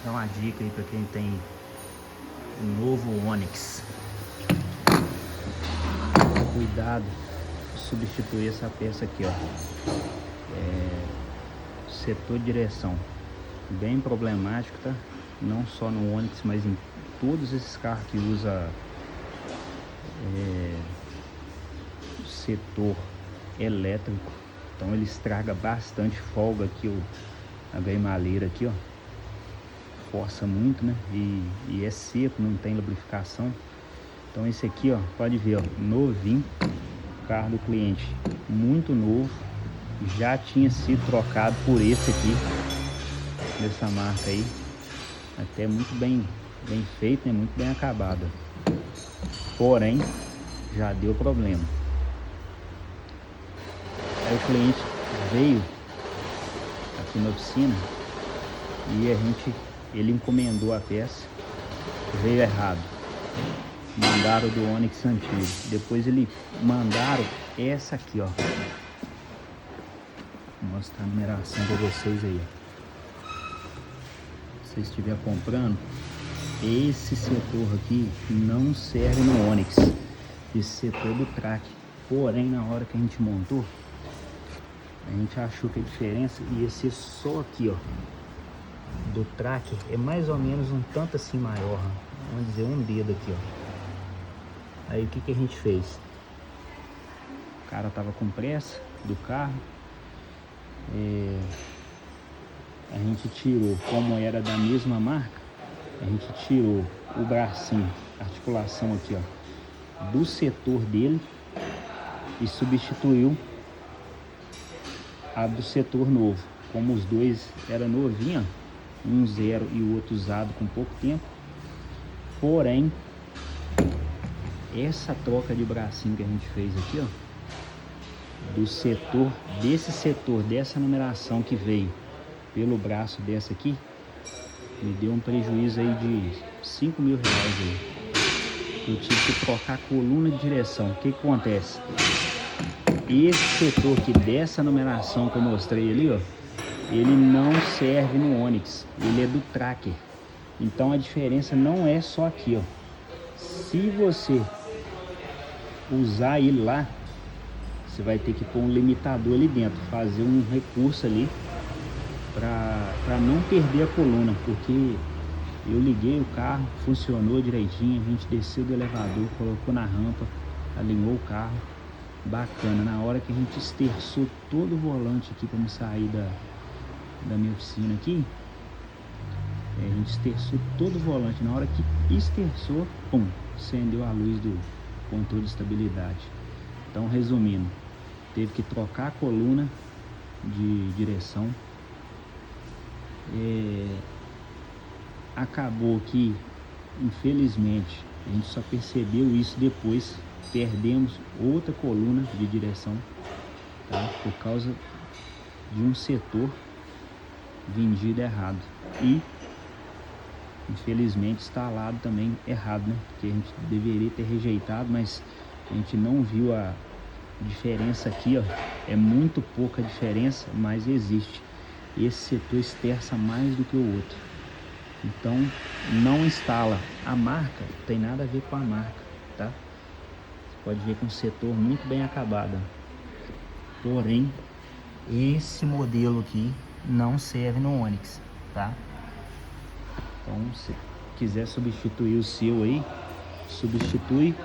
Dá uma dica aí para quem tem um novo Onix. Cuidado, substituir essa peça aqui, ó. Setor de direção, bem problemático, tá? Não só no Onix, mas em todos esses carros que usa setor elétrico. Então ele estraga bastante, folga aqui a gaimaleira aqui, ó. Força muito, né? E é seco, não tem lubrificação. Então esse aqui, ó, pode ver, ó, novinho, carro do cliente, muito novo, já tinha sido trocado por esse aqui, dessa marca aí, até muito bem feito, né? Muito bem acabado. Porém, já deu problema. Aí o cliente veio aqui na oficina e ele encomendou a peça, veio errado. Mandaram do Onix antigo. Depois ele mandaram essa aqui, ó. Vou mostrar a numeração para vocês aí. Se você estiver comprando, esse setor aqui não serve no Onix. Esse setor do track. Porém, na hora que a gente montou, a gente achou que a diferença ia ser só aqui, ó. Do track é mais ou menos um tanto assim maior. Vamos dizer, um dedo aqui, ó. Aí o que a gente fez? O cara tava com pressa do carro. A gente tirou, como era da mesma marca, a gente tirou o bracinho, a articulação aqui, ó, do setor dele e substituiu a do setor novo. Como os dois eram novinhos, um zero e o outro usado com pouco tempo. Porém, essa troca de bracinho que a gente fez aqui, ó, do setor, desse setor, dessa numeração que veio pelo braço dessa aqui, me deu um prejuízo aí de 5 mil reais aí. Eu tive que trocar a coluna de direção. O que acontece? Esse setor aqui dessa numeração que eu mostrei ali, ó, ele não serve no Onix, ele é do Tracker. Então a diferença não é só aqui, ó. Se você usar ele lá, você vai ter que pôr um limitador ali dentro, fazer um recurso ali para não perder a coluna, porque eu liguei o carro, funcionou direitinho, a gente desceu do elevador, colocou na rampa, alinhou o carro, bacana. Na hora que a gente esterçou todo o volante aqui para me sair da minha oficina aqui, a gente esterçou todo o volante. Na hora que esterçou, pum, acendeu a luz do controle de estabilidade. Então, resumindo, teve que trocar a coluna de direção. Acabou que, infelizmente, a gente só percebeu isso depois. Perdemos outra coluna de direção, tá? Por causa de um setor vendido errado e infelizmente instalado também errado, né? Porque a gente deveria ter rejeitado, mas a gente não viu a diferença aqui, ó. É muito pouca diferença, mas existe. Esse setor esterça mais do que o outro. Então não instala. A marca não tem nada a ver com a marca, tá? Você pode ver com um setor muito bem acabado. Porém, esse modelo aqui não serve no Onix, tá? Então, se quiser substituir o seu aí, substitui.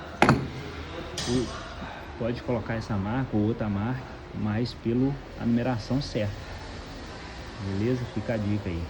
Pode colocar essa marca ou outra marca, mas pela numeração certa. Beleza? Fica a dica aí.